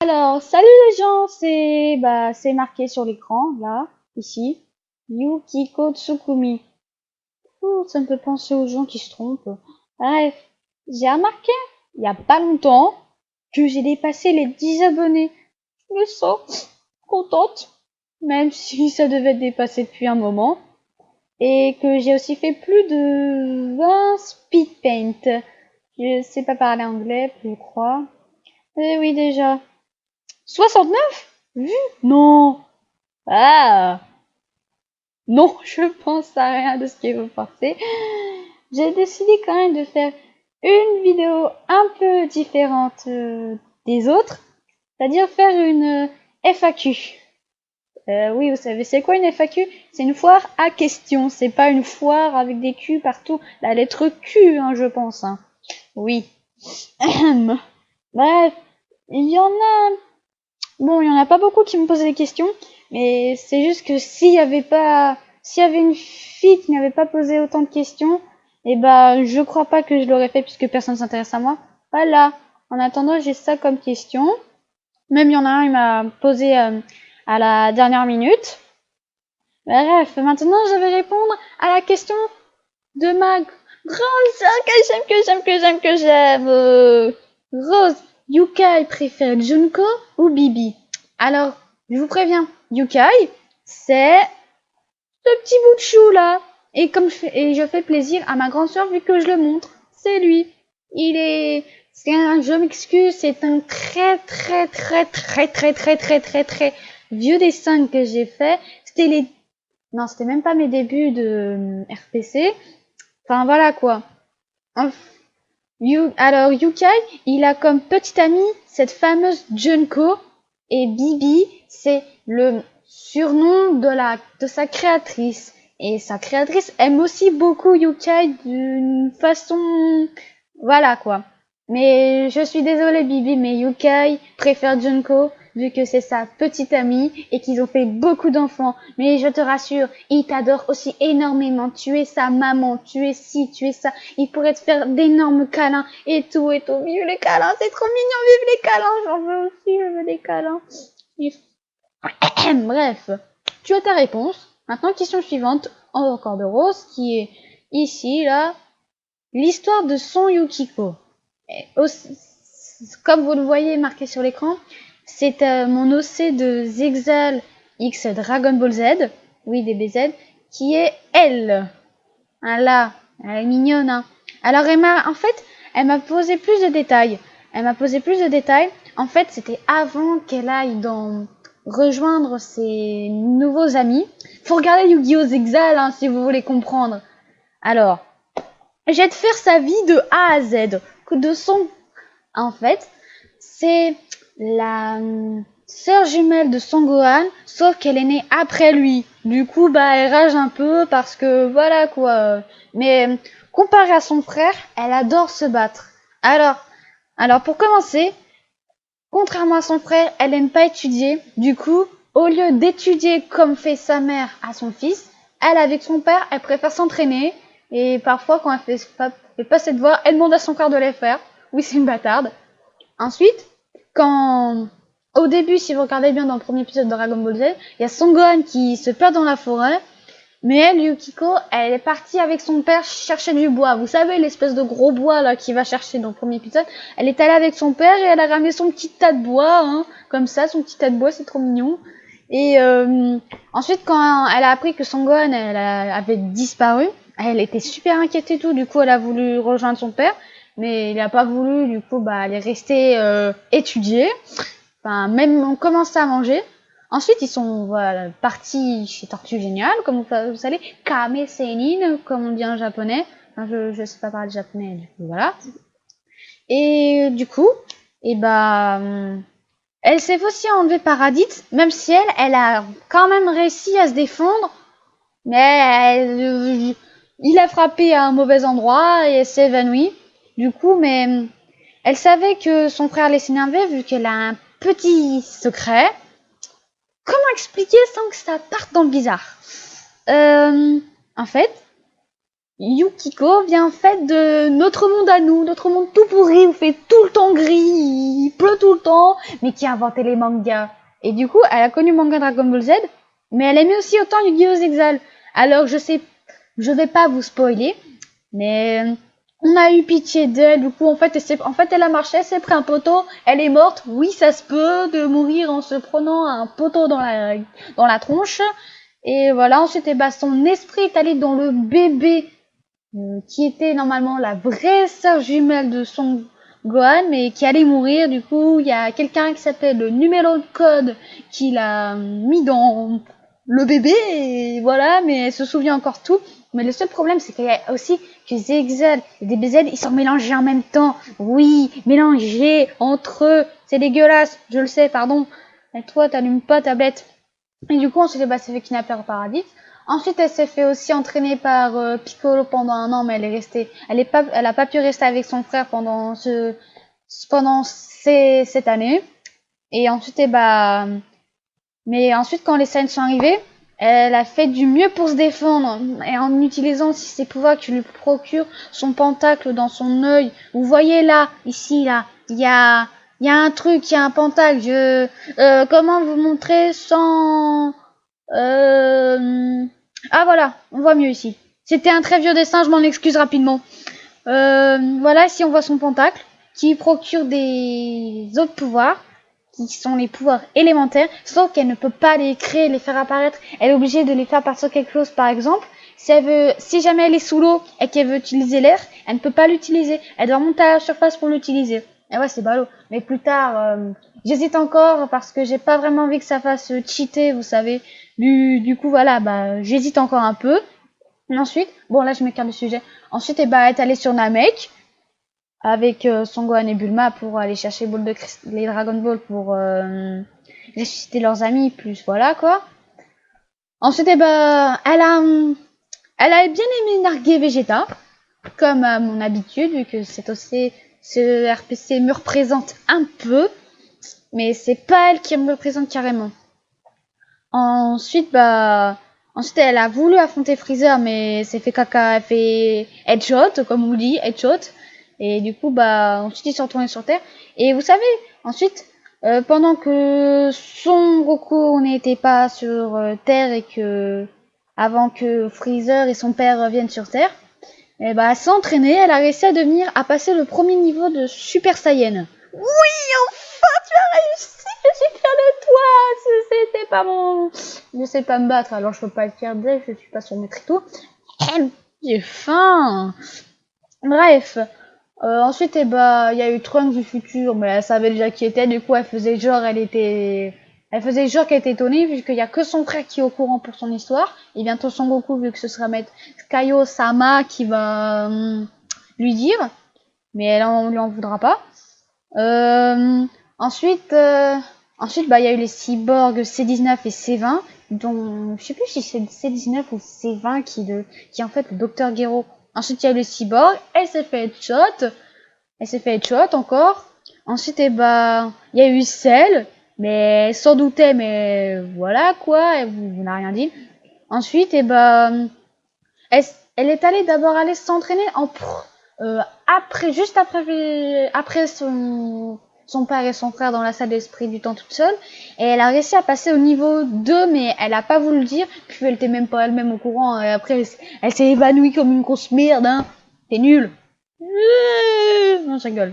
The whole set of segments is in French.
Alors, salut les gens, c'est marqué sur l'écran, là, ici, Yukiko Tsukumi. Ça me fait penser aux gens qui se trompent. Bref, j'ai remarqué, il y a pas longtemps, que j'ai dépassé les 10 abonnés. Je me sens contente, même si ça devait être dépassé depuis un moment. Et que j'ai aussi fait plus de 20 speed paint. Je sais pas parler anglais, je crois. Eh oui, déjà. 69 vues? Non. Ah, non, je pense à rien de ce que vous pensez. J'ai décidé quand même de faire une vidéo un peu différente des autres, c'est-à-dire faire une FAQ. Oui, vous savez, c'est quoi une FAQ? C'est une foire à questions, c'est pas une foire avec des Q partout, la lettre Q, hein, je pense. Hein. Oui. Bref, il y en a Bon, il y en a pas beaucoup qui me posaient des questions, mais c'est juste que s'il y avait une fille qui n'avait pas posé autant de questions, eh ben, je crois pas que je l'aurais fait puisque personne s'intéresse à moi. Voilà. En attendant, j'ai ça comme question. Même il y en a un, il m'a posé à la dernière minute. Bref, maintenant je vais répondre à la question de ma grande sœur que j'aime. Rose, Yukai préfère Junko ou Bibi? Alors, je vous préviens, Yukai, c'est ce petit bout de chou là. Et je fais plaisir à ma grande sœur vu que je le montre. C'est lui. Je m'excuse, c'est un très vieux dessin que j'ai fait. Non, c'était même pas mes débuts de RPC. Enfin voilà quoi. Alors Yukai, il a comme petite amie cette fameuse Junko et Bibi, c'est le surnom de sa créatrice. Et sa créatrice aime aussi beaucoup Yukai d'une façon, voilà quoi. Mais je suis désolée Bibi, mais Yukai préfère Junko vu que c'est sa petite amie et qu'ils ont fait beaucoup d'enfants. Mais je te rassure, il t'adore aussi énormément. Tu es sa maman, tu es ci, tu es ça. Il pourrait te faire d'énormes câlins et tout et tout. Vive les câlins, c'est trop mignon, vive les câlins. J'en veux aussi, je veux des câlins. Bref, tu as ta réponse. Maintenant, question suivante, encore de Rose, qui est ici, là. L'histoire de Son Yukiko. Comme vous le voyez marqué sur l'écran, c'est mon OC de Zexal X Dragon Ball Z, oui DBZ, qui est elle. Ah là, elle est mignonne. Hein. Alors elle m'a posé plus de détails. En fait, c'était avant qu'elle aille rejoindre ses nouveaux amis. Faut regarder Yu-Gi-Oh! Zexal hein, si vous voulez comprendre. Alors, je vais te faire sa vie de A à Z. En fait, c'est la sœur jumelle de Son Gohan, sauf qu'elle est née après lui. Du coup, bah, elle rage un peu parce que voilà quoi. Mais comparé à son frère, elle adore se battre. Alors pour commencer, contrairement à son frère, elle aime pas étudier. Du coup, au lieu d'étudier comme fait sa mère à son fils, elle avec son père, elle préfère s'entraîner. Et parfois, quand elle fait pas ses devoirs, elle demande à son frère de les faire. Oui, c'est une bâtarde. Ensuite, au début, si vous regardez bien dans le premier épisode de Dragon Ball Z, il y a Son Gohan qui se perd dans la forêt, mais elle, Yukiko, elle est partie avec son père chercher du bois. Vous savez, l'espèce de gros bois là qu'il va chercher dans le premier épisode. Elle est allée avec son père et elle a ramené son petit tas de bois, hein, comme ça, son petit tas de bois, c'est trop mignon. Et ensuite, quand elle a appris que Son Gohan avait disparu, elle était super inquiète et tout. Du coup, elle a voulu rejoindre son père. Mais il a pas voulu, du coup, bah, elle est restée étudier. Enfin, même commencer à manger. Ensuite, ils sont partis chez Tortue Géniale, comme vous savez, Kame Seinin, comme on dit en japonais. Enfin, je sais pas parler japonais, du coup, voilà. Et du coup, et bah, elle s'est aussi enlevée par Raditz, même si elle a quand même réussi à se défendre. Mais il a frappé à un mauvais endroit et elle s'est évanouie. Du coup, mais elle savait que son frère allait s'énerver vu qu'elle a un petit secret. Comment expliquer sans que ça parte dans le bizarre En fait, Yukiko vient en fait de notre monde à nous, notre monde tout pourri, où fait tout le temps gris, il pleut tout le temps, mais qui a inventé les mangas. Et du coup, elle a connu manga Dragon Ball Z, mais elle aimait aussi autant Yu-Gi-Oh! Exal. Alors je vais pas vous spoiler, mais on a eu pitié d'elle, du coup en fait elle a marché, elle s'est pris un poteau, elle est morte, oui ça se peut de mourir en se prenant un poteau dans la tronche, et voilà, ensuite son esprit est allé dans le bébé qui était normalement la vraie sœur jumelle de Son Gohan, mais qui allait mourir. Du coup, il y a quelqu'un qui s'appelle le numéro de code qui l'a mis dans le bébé, et voilà, mais elle se souvient encore tout. Mais le seul problème, c'est qu'il y a aussi que ZXL et DBZ, ils sont mélangés en même temps. Oui, mélangés entre eux. C'est dégueulasse, je le sais, pardon. Et toi, t'allumes pas ta bête. Et du coup, ensuite, bah, s'est fait kidnapper au paradis. Ensuite, elle s'est fait aussi entraîner par Piccolo pendant un an, mais elle a pas pu rester avec son frère pendant cette année. Et ensuite, mais ensuite, quand les Saiyans sont arrivés, elle a fait du mieux pour se défendre, et en utilisant aussi ses pouvoirs qui lui procurent son pentacle dans son œil. Vous voyez là, ici, là, il y a un truc, il y a un pentacle. Comment vous montrer sans ah voilà, on voit mieux ici. C'était un très vieux dessin, je m'en excuse rapidement. Voilà, ici on voit son pentacle, qui procure des autres pouvoirs, qui sont les pouvoirs élémentaires, sauf qu'elle ne peut pas les créer, les faire apparaître. Elle est obligée de les faire partir quelque chose, par exemple. Si jamais elle est sous l'eau et qu'elle veut utiliser l'air, elle ne peut pas l'utiliser. Elle doit monter à la surface pour l'utiliser. Et ouais, c'est ballot. Mais plus tard, j'hésite encore parce que j'ai pas vraiment envie que ça fasse cheater, vous savez. Du coup, voilà, bah, j'hésite encore un peu. Et ensuite, bon, là, je m'écarte du sujet. Ensuite, elle est allée sur Namek avec Son Gohan et Bulma pour aller chercher les Dragon Ball pour ressusciter leurs amis, plus voilà, quoi. Ensuite, elle a bien aimé narguer Vegeta, comme à mon habitude, vu que c'est aussi, ce RPC me représente un peu, mais c'est pas elle qui me représente carrément. Ensuite, elle a voulu affronter Freezer, mais s'est fait caca, elle fait headshot, comme on dit, headshot. Et du coup, ensuite, ils sont retournés sur Terre. Et vous savez, ensuite, pendant que Son Goku n'était pas sur Terre et avant que Freezer et son père viennent sur Terre, et elle s'est entraînée, elle a réussi à passer le premier niveau de Super Saiyan. Oui, enfin, tu as réussi, je suis fière de toi, c'était pas mon... Je sais pas me battre, alors je peux pas être fière d'elle, je suis pas son maître et tout. J'ai faim. Bref. Ensuite, il y a eu Trunks du futur, mais elle savait déjà qui était, du coup, elle faisait genre qu'elle était étonnée, vu qu'il y a que son frère qui est au courant pour son histoire, et bientôt Son Goku, vu que ce sera Maître Kaio-sama qui va lui dire, mais on lui en voudra pas. Euh, ensuite, il y a eu les cyborgs C19 et C20, dont je sais plus si c'est C19 ou C20 qui est en fait le docteur Gero. Ensuite, il y a eu les cyborgs, elle s'est fait headshot encore. Ensuite, il y a eu Cell, mais elle s'en doutait, mais voilà quoi, elle vous n'a rien dit. Ensuite, elle est allée d'abord aller s'entraîner après son père et son frère dans la salle d'esprit du temps toute seule, et elle a réussi à passer au niveau 2, mais elle a pas voulu le dire, puis elle était même pas elle-même au courant, et après elle s'est évanouie comme une grosse merde, hein. T'es nul. Non, je rigole.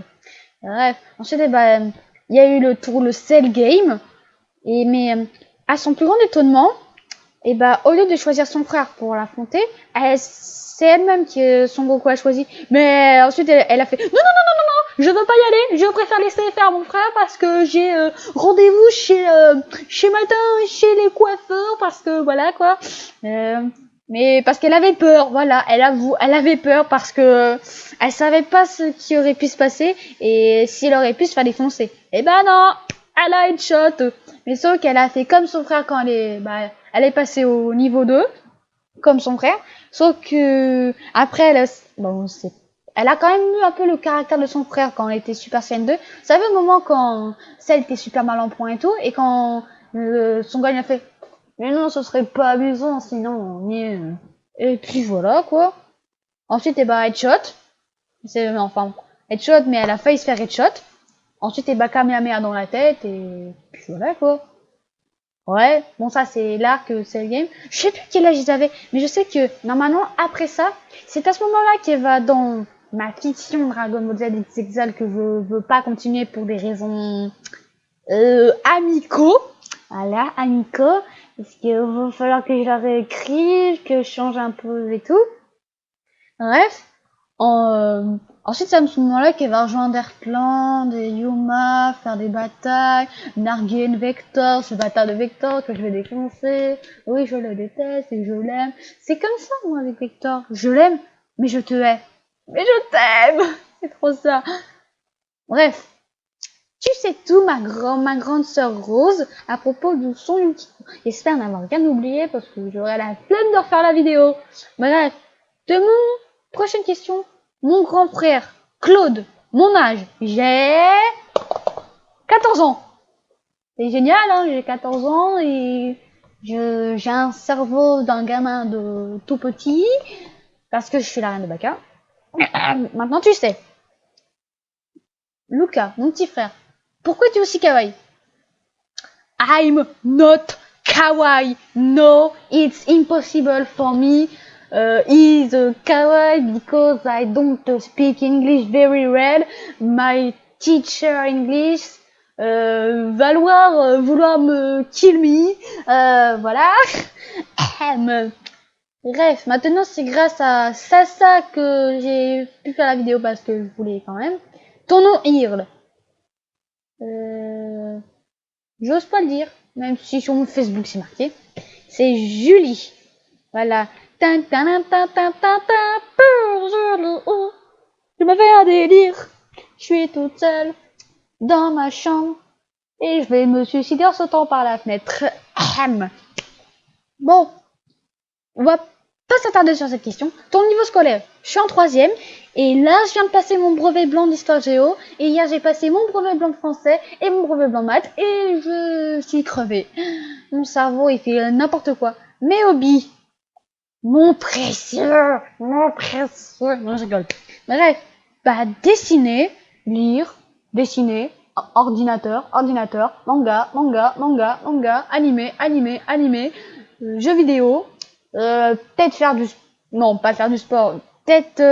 Bref, ensuite, il y a eu le Cell Game, mais à son plus grand étonnement, au lieu de choisir son frère pour l'affronter, c'est elle-même que Son Goku a choisi. Mais ensuite, elle a fait non, je veux pas y aller, je préfère laisser faire mon frère parce que j'ai rendez-vous chez les coiffeurs, parce que voilà quoi. Mais parce qu'elle avait peur, voilà, elle avait peur parce que elle savait pas ce qui aurait pu se passer, et s'il aurait pu se faire défoncer. Et non, elle a headshot. Mais sauf qu'elle a fait comme son frère quand elle est passée au niveau 2, comme son frère. Sauf que après, elle a quand même eu un peu le caractère de son frère quand elle était Super Saiyan 2. Vous savez, au moment quand celle était super mal en point et tout, et quand son gars il a fait mais non, ce serait pas amusant sinon on y est. Et puis voilà quoi. Ensuite, et bah, headshot. Enfin, headshot, mais elle a failli se faire headshot. Ensuite, et bah, Kamehameha dans la tête, et puis voilà, quoi. Ouais, bon, ça, c'est l'arc, c'est le game. Je sais plus quel âge ils avaient, mais je sais que, normalement, après ça, c'est à ce moment-là qu'elle va dans ma fiction Dragon Ball Z X Exile que je veux pas continuer pour des raisons, amicaux. Voilà, amicaux. Parce qu'il va falloir que je la réécrive, que je change un peu et tout. Bref. Ensuite, c'est à ce moment-là qu'elle va rejoindre Earthland et Yuma, faire des batailles, narguer une Vector, ce bâtard de Vector que je vais défoncer. Oui, je le déteste et je l'aime. C'est comme ça, moi, avec Vector. Je l'aime, mais je te hais. Mais je t'aime. C'est trop ça. Bref. Tu sais tout, ma grande sœur Rose, à propos de son Yukiko. J'espère n'avoir rien oublié parce que j'aurai la flemme de refaire la vidéo. Bref. De mon prochaine question. Mon grand frère, Claude, mon âge, j'ai 14 ans. C'est génial, hein, j'ai 14 ans et j'ai un cerveau d'un gamin de tout petit parce que je suis la reine de Baka. Maintenant, tu sais. Luca, mon petit frère, pourquoi tu es aussi kawaii? I'm not kawaii. No, it's impossible for me. Is kawaii because I don't speak English very well. My teacher English vouloir me kill me. Voilà. Bref, maintenant c'est grâce à Sasa que j'ai pu faire la vidéo parce que je voulais quand même. Ton nom Irl. J'ose pas le dire, même si sur mon Facebook c'est marqué. C'est Julie. Voilà. Je me fais un délire. Je suis toute seule dans ma chambre et je vais me suicider en sautant par la fenêtre. Bon, on va pas s'attarder sur cette question. Ton niveau scolaire, je suis en 3e. Et là, je viens de passer mon brevet blanc d'histoire géo. Et hier, j'ai passé mon brevet blanc de français et mon brevet blanc de maths. Et je suis crevée. Mon cerveau, il fait n'importe quoi. Mes hobbies. Mon précieux. Non, je rigole. Bref. Bah, dessiner, lire, dessiner, ordinateur, manga, animé, jeux vidéo, peut-être faire du... Non, pas faire du sport. Peut-être...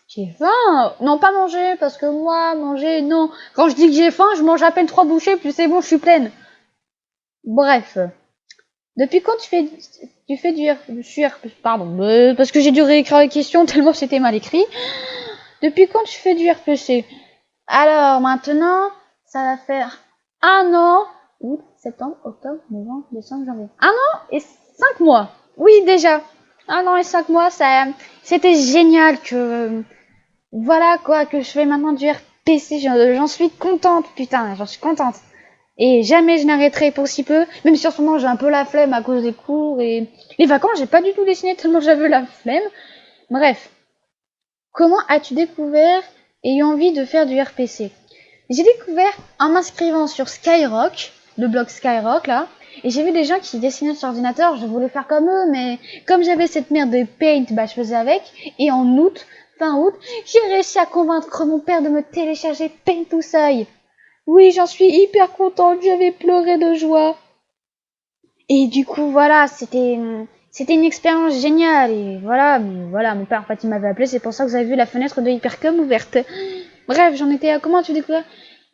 J'ai faim. Non, pas manger, parce que moi, manger, non. Quand je dis que j'ai faim, je mange à peine 3 bouchées, puis c'est bon, je suis pleine. Bref. Depuis quand tu fais pardon, parce que j'ai dû réécrire les questions tellement c'était mal écrit. Depuis quand tu fais du RPC? Alors, maintenant, ça va faire 1 an, août, septembre, octobre, novembre, décembre, janvier. 1 an et 5 mois. Oui, déjà. 1 an et 5 mois, c'était génial que, voilà quoi, que je fais maintenant du RPC. J'en suis contente, putain, j'en suis contente. Et jamais je n'arrêterai pour si peu, même si en ce moment j'ai un peu la flemme à cause des cours et les vacances, j'ai pas du tout dessiné tellement j'avais la flemme. Bref. Comment as-tu découvert et eu envie de faire du RPC? J'ai découvert en m'inscrivant sur Skyrock, le blog Skyrock là, et j'ai vu des gens qui dessinaient sur ordinateur, je voulais faire comme eux, mais comme j'avais cette merde de Paint, bah je faisais avec, et en août, fin août, j'ai réussi à convaincre mon père de me télécharger Paint to Sai. Oui, j'en suis hyper contente, j'avais pleuré de joie. Et du coup, voilà, c'était une expérience géniale. Et voilà, mon père, en fait, il m'avait appelé, c'est pour ça que vous avez vu la fenêtre de Hypercom ouverte. Bref, j'en étais à comment tu découvres?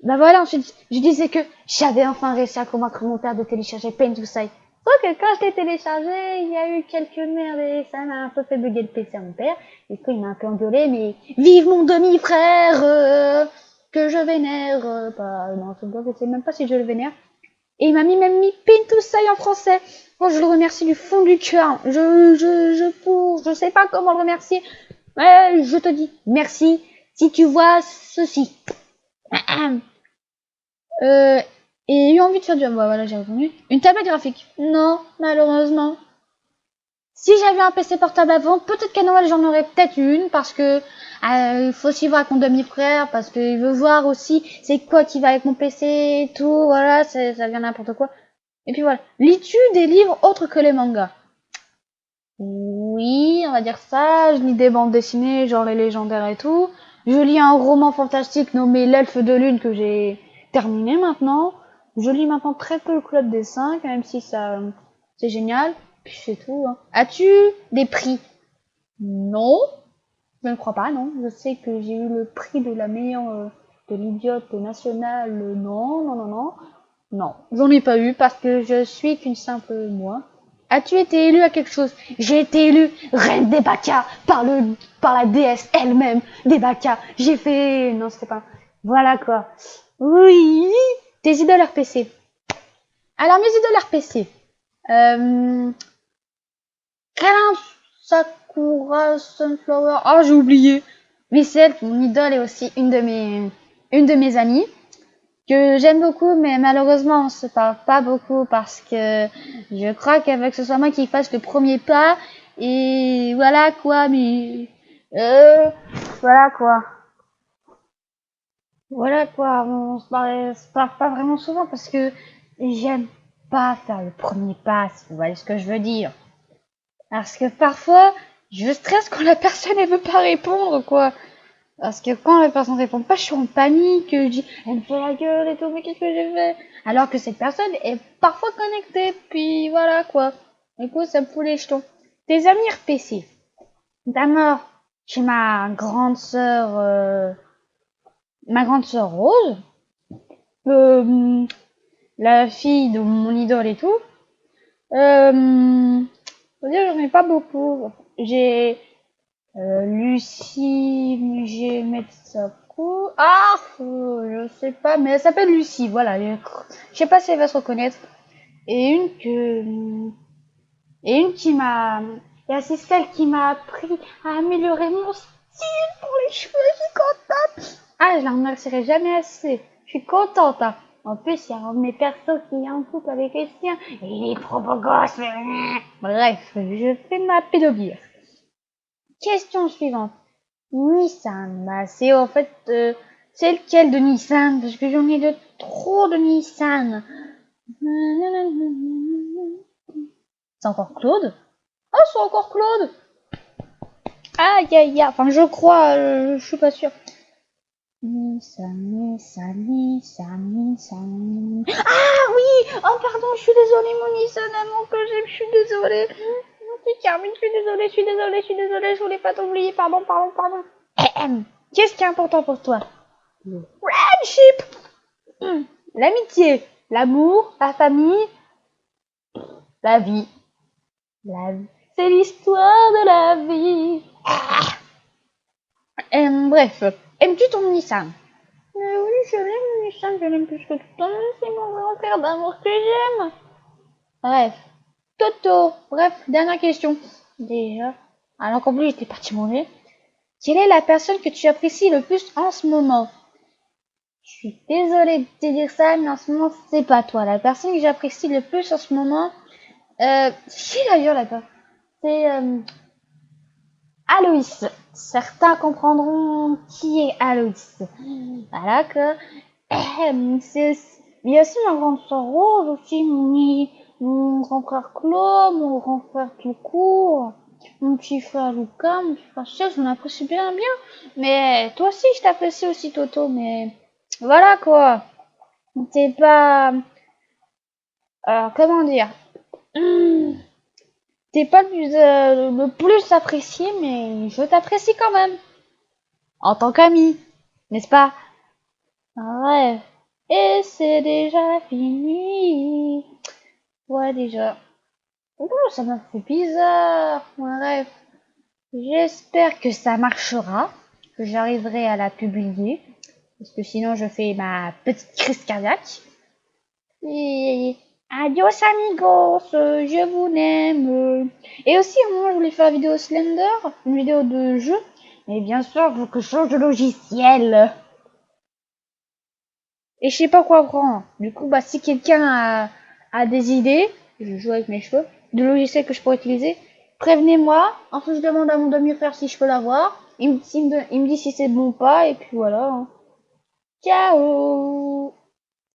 Bah voilà, ensuite, je disais que j'avais enfin réussi à convaincre mon père de télécharger Paint to Sai. Sauf que quand je l'ai téléchargé, il y a eu quelques merdes et ça m'a un peu fait bugger le PC à mon père. Et puis il m'a un peu engueulé, mais vive mon demi-frère que je vénère. Non, je sais même pas si je le vénère. Et il m'a même mis Paint to Sai en français. Oh, je le remercie du fond du cœur. Je sais pas comment le remercier. Mais je te dis merci si tu vois ceci. Et eu envie de faire du... Bah, voilà, j'ai répondu. Une tablette graphique? Non, malheureusement. Si j'avais un PC portable avant, peut-être qu'à Noël j'en aurais peut-être une, parce que il faut aussi voir avec mon demi-frère, parce qu'il veut voir aussi c'est quoi qui va avec mon PC et tout, voilà, ça vient n'importe quoi. Et puis voilà. Lis-tu des livres autres que les mangas? Oui, on va dire ça. Je lis des bandes dessinées, genre les légendaires et tout. Je lis un roman fantastique nommé L'Elfe de Lune que j'ai terminé maintenant. Je lis maintenant très peu le Club des 5, même si ça, c'est génial. Puis c'est tout. Hein. As-tu des prix? Non, je ne crois pas, non. Je sais que j'ai eu le prix de la meilleure, de l'idiote nationale. Non, non, non, non. Non, j'en ai pas eu parce que je suis qu'une simple moi. As-tu été élu à quelque chose? J'ai été élue reine des bacas par la déesse elle-même des bacas. J'ai fait, non, c'était pas, voilà quoi. Oui, tes idoles RPC. Alors mes idoles RPC. Euh, Karin Sakura Sunflower. Oh, j'ai oublié. Mais c'est mon idole est aussi une de mes amies que j'aime beaucoup, mais malheureusement on se parle pas beaucoup parce que je crois qu'avec ce soit moi qui fasse le premier pas et voilà quoi, mais voilà quoi, on se parle pas vraiment souvent parce que j'aime pas faire le premier pas, si vous voyez ce que je veux dire. Parce que parfois je stresse quand la personne elle veut pas répondre quoi. Parce que quand la personne répond pas, je suis en panique, je dis, elle me fait la gueule et tout, mais qu'est-ce que j'ai fait? Alors que cette personne est parfois connectée, puis voilà quoi. Du coup, ça me fout les jetons. Tes amis RPC. D'abord, j'ai ma grande sœur Rose, euh, la fille de mon idole et tout. Faut dire, j'en ai pas beaucoup. J'ai Lucie, j'ai Metsako. Ah, je sais pas, mais elle s'appelle Lucie, voilà. Je sais pas si elle va se reconnaître. Et une qui m'a, et c'est celle qui m'a appris à améliorer mon style pour les cheveux. Je suis contente. Ah, je la remercierai jamais assez. Je suis contente. Hein. En plus, il y a un de mes persos qui est en couple avec les siens. Et il est trop beau gosse. Bref, je fais ma pédobire. Question suivante. Nissan, bah c'est en fait c'est lequel de Nissan parce que j'en ai de trop de Nissan. C'est encore Claude? Ah c'est encore Claude. Aïe aïe aïe. Enfin je crois, je suis pas sûre. Nissan, Nissan, Nissan, Nissan. Ah oui. Oh pardon, je suis désolée mon Nissan amant que j'aime, je suis désolée. Carmine, je suis désolée, je suis désolée, je suis désolée, je voulais pas t'oublier, pardon, pardon, pardon. Qu'est-ce qui est important pour toi? Le friendship, l'amitié, l'amour, la famille, la vie. La vie, c'est l'histoire de la vie. Bref, aimes-tu ton Nissan? Oui, je l'aime, mon Nissan, je l'aime plus que tout. C'est mon grand-père d'amour que j'aime. Bref, Toto. Bref, dernière question. Déjà, alors qu'en plus j'étais partie manger. Quelle est la personne que tu apprécies le plus en ce moment? Je suis désolée de te dire ça, mais en ce moment, c'est pas toi. La personne que j'apprécie le plus en ce moment, c'est d'ailleurs là-bas. C'est Aloïs. Certains comprendront qui est Aloïs. Voilà que il y a aussi ma grande sœur Rose, aussi mon grand frère Claude, mon grand frère tout court, mon petit frère Lucas, mon petit frère Serge, je m'apprécie bien bien. Mais toi aussi, je t'apprécie aussi Toto, mais voilà quoi. T'es pas, comment dire, hmm, t'es pas le plus apprécié, mais je t'apprécie quand même en tant qu'ami, n'est-ce pas? Ouais. Et c'est déjà fini. Ouais, déjà. Ouh, ça m'a fait bizarre. Bref. J'espère que ça marchera, que j'arriverai à la publier. Parce que sinon, je fais ma petite crise cardiaque. Et adios amigos, je vous aime. Et aussi, à un moment, je voulais faire une vidéo Slender, une vidéo de jeu. Mais bien sûr, il faut que je change de logiciel. Et je sais pas quoi prendre. Du coup, bah, si quelqu'un a des idées, je joue avec mes cheveux, de logiciels que je pourrais utiliser, prévenez-moi. Ensuite, je demande à mon demi-frère si je peux l'avoir. Il me dit si c'est bon ou pas, et puis voilà. Hein. Ciao!